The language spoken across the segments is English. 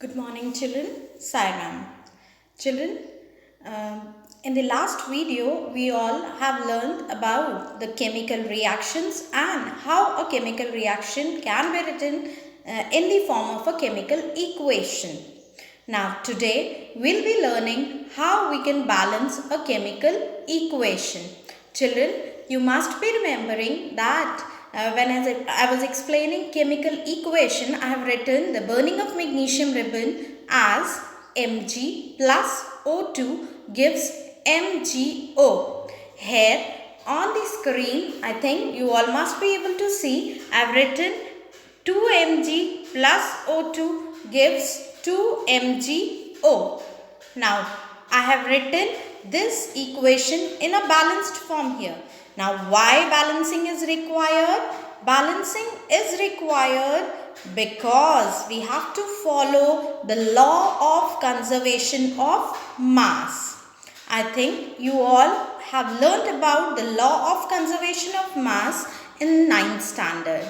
Good morning, children. Sairam. Children, in the last video, we all have learned about the chemical reactions and how a chemical reaction can be written in the form of a chemical equation. Now, today, we'll be learning how we can balance a chemical equation. Children, you must be remembering that when I was explaining chemical equation, I have written the burning of magnesium ribbon as Mg plus O2 gives MgO. Here on the screen, I think you all must be able to see I have written 2Mg plus O2 gives 2MgO. Now, I have written this equation in a balanced form here. Now, why balancing is required? Balancing is required because we have to follow the law of conservation of mass. I think you all have learnt about the law of conservation of mass in 9th standard,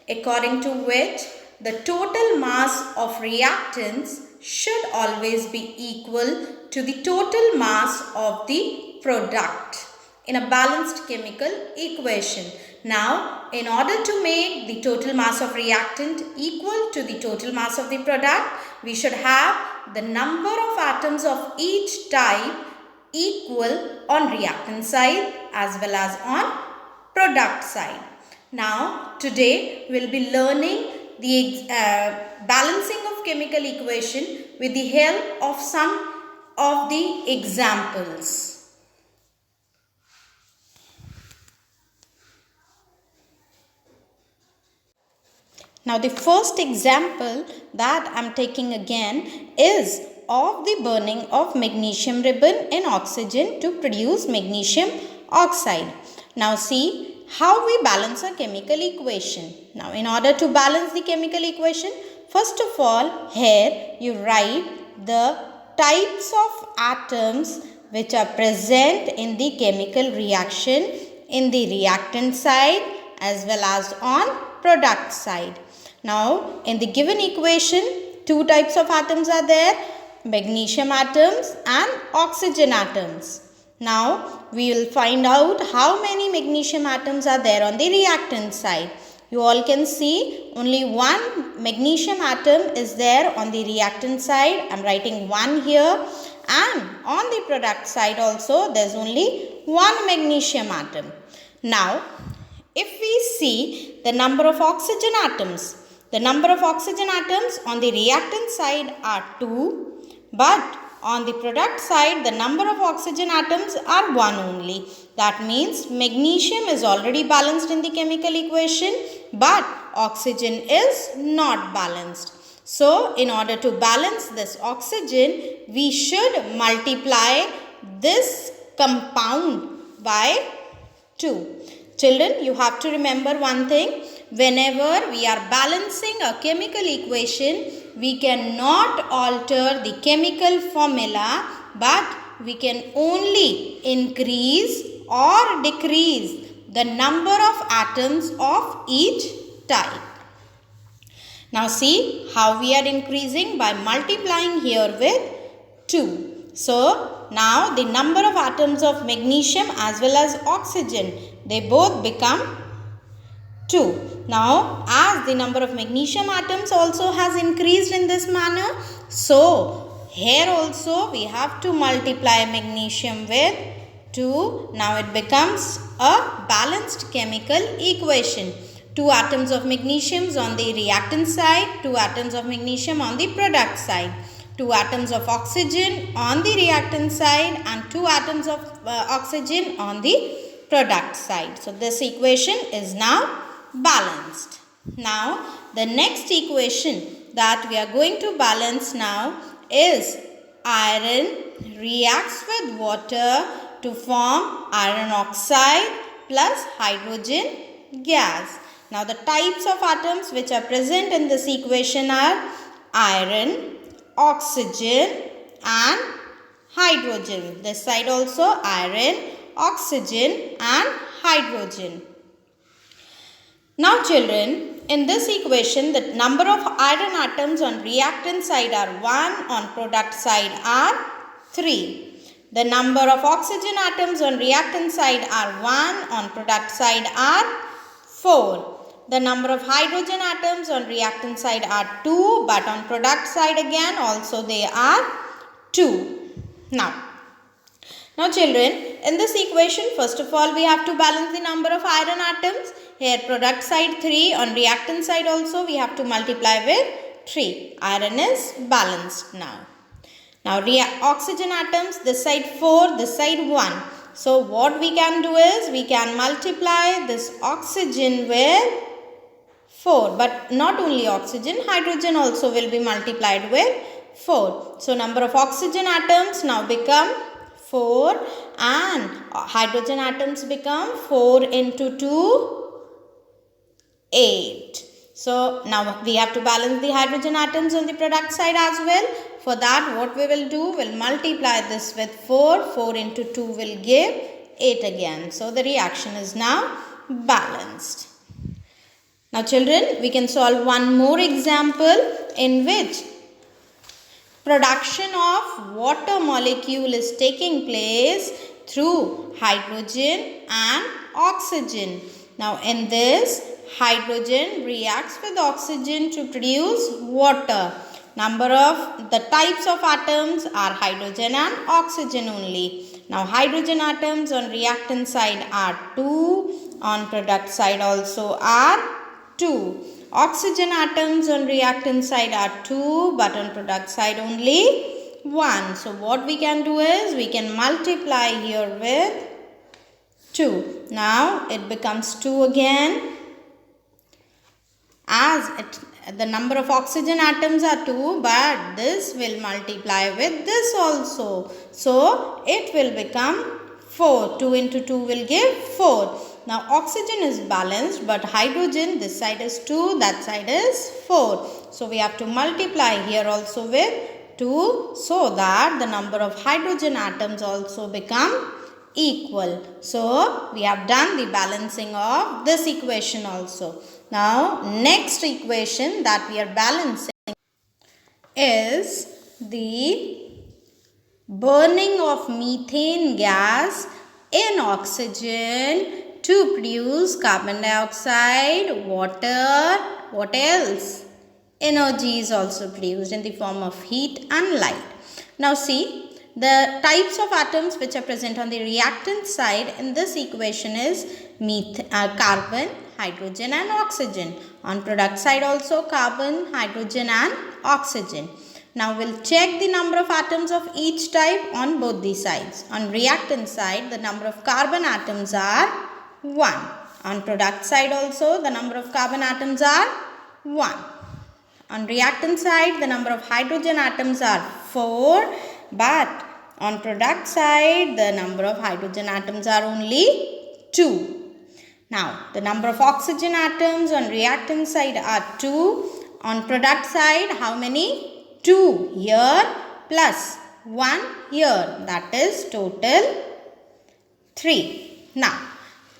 according to which the total mass of reactants should always be equal to the total mass of the product in a balanced chemical equation. Now, in order to make the total mass of reactant equal to the total mass of the product, we should have the number of atoms of each type equal on reactant side as well as on product side. Now, today we will be learning the balancing of chemical equation with the help of some of the examples. Now, the first example that I am taking again is of the burning of magnesium ribbon in oxygen to produce magnesium oxide. Now, see how we balance a chemical equation. Now, in order to balance the chemical equation, first of all, here you write the types of atoms which are present in the chemical reaction in the reactant side as well as on product side. Now, in the given equation, two types of atoms are there, magnesium atoms and oxygen atoms. Now, we will find out how many magnesium atoms are there on the reactant side. You all can see only one magnesium atom is there on the reactant side. I am writing 1 here, and on the product side also there is only one magnesium atom. Now, if we see the number of oxygen atoms on the reactant side are 2, but on the product side the number of oxygen atoms are 1 only. That means magnesium is already balanced in the chemical equation, but oxygen is not balanced. So, in order to balance this oxygen, we should multiply this compound by 2. Children, you have to remember one thing. Whenever we are balancing a chemical equation, we cannot alter the chemical formula, but we can only increase or decrease the number of atoms of each type. Now, see how we are increasing by multiplying here with 2. So, now the number of atoms of magnesium as well as oxygen, they both become 2. Now, as the number of magnesium atoms also has increased in this manner, so here also we have to multiply magnesium with 2. Now, it becomes a balanced chemical equation. 2 atoms of magnesium on the reactant side, 2 atoms of magnesium on the product side. 2 atoms of oxygen on the reactant side and 2 atoms of oxygen on the product side. So, this equation is now balanced. Now, the next equation that we are going to balance now is iron reacts with water to form iron oxide plus hydrogen gas. Now, the types of atoms which are present in this equation are iron, oxygen and hydrogen. This side also iron, oxygen and hydrogen. Now children, in this equation, the number of iron atoms on reactant side are 1, on product side are 3. The number of oxygen atoms on reactant side are 1, on product side are 4. The number of hydrogen atoms on reactant side are 2, but on product side again also they are 2. Now children, in this equation, first of all we have to balance the number of iron atoms. Here product side 3, on reactant side also we have to multiply with 3. Iron is balanced now. Now oxygen atoms, this side 4, this side 1. So what we can do is, we can multiply this oxygen with 4. But not only oxygen, hydrogen also will be multiplied with 4. So number of oxygen atoms now become 4 and hydrogen atoms become 4 into 2, 8. So now we have to balance the hydrogen atoms on the product side as well. For that what we will do, we'll multiply this with 4. 4 into 2 will give 8 again. So the reaction is now balanced. Now children, we can solve one more example in which production of water molecule is taking place through hydrogen and oxygen. Now in this, hydrogen reacts with oxygen to produce water. Number of the types of atoms are hydrogen and oxygen only. Now hydrogen atoms on reactant side are 2, on product side also are 2. Oxygen atoms on reactant side are 2, but on product side only 1. So what we can do is, we can multiply here with 2. Now it becomes 2 again. As the number of oxygen atoms are 2, but this will multiply with this also. So it will become 4. 2 into 2 will give 4. Now oxygen is balanced, but hydrogen, this side is 2, that side is 4. So we have to multiply here also with 2, so that the number of hydrogen atoms also become equal. So we have done the balancing of this equation also. Now next equation that we are balancing is the burning of methane gas in oxygen to produce carbon dioxide, water, what else? Energy is also produced in the form of heat and light. Now see, the types of atoms which are present on the reactant side in this equation is carbon, hydrogen and oxygen. On product side also carbon, hydrogen and oxygen. Now we'll check the number of atoms of each type on both the sides. On reactant side, the number of carbon atoms are 1. On product side also, the number of carbon atoms are 1. On reactant side, the number of hydrogen atoms are 4. But on product side, the number of hydrogen atoms are only 2. Now, the number of oxygen atoms on reactant side are 2. On product side, how many? 2 here plus 1 here. That is total 3. Now,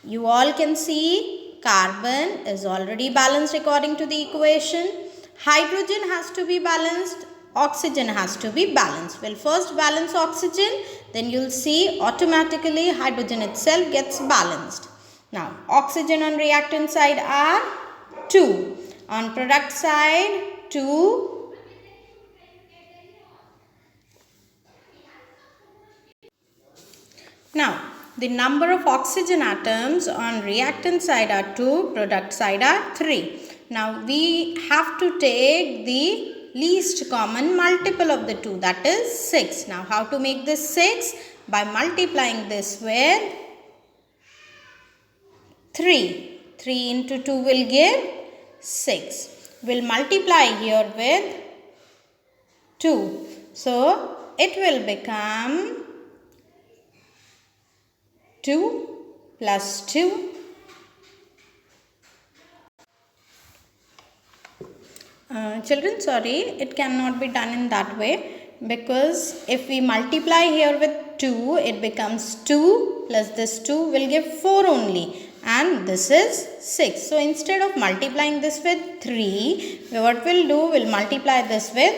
you all can see carbon is already balanced according to the equation. Hydrogen has to be balanced. Oxygen has to be balanced. We'll first balance oxygen. Then you'll see automatically hydrogen itself gets balanced. Now, oxygen on reactant side are 2. On product side, 2. Now, the number of oxygen atoms on reactant side are 2, product side are 3. Now, we have to take the least common multiple of the 2, that is 6. Now, how to make this 6? By multiplying this with 3. 3 into 2 will give 6. We'll multiply here with 2. So, it will become 2 plus 2. Children, sorry, it cannot be done in that way, because if we multiply here with 2, it becomes 2 plus this 2 will give 4 only. and this is 6. So instead of multiplying this with 3, what we'll do, we'll multiply this with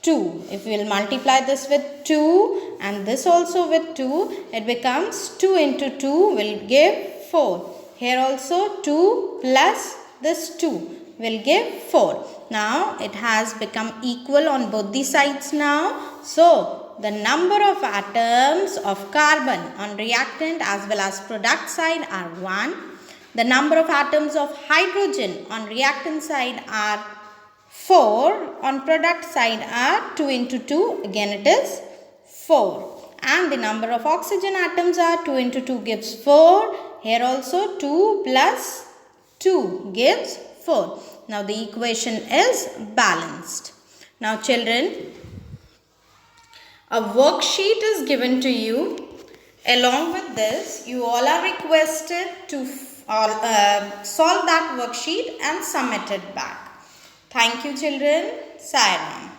2. If we will multiply this with 2 and this also with 2, it becomes 2 into 2 will give 4. Here also 2 plus this 2 will give 4. Now it has become equal on both the sides now. So the number of atoms of carbon on reactant as well as product side are 1. The number of atoms of hydrogen on reactant side are 4. On product side are 2 into 2. Again it is 4. And the number of oxygen atoms are 2 into 2 gives 4. Here also 2 plus 2 gives 4. Now the equation is balanced. Now children, a worksheet is given to you. Along with this, you all are requested to solve that worksheet and submit it back. Thank you children. Sayonara.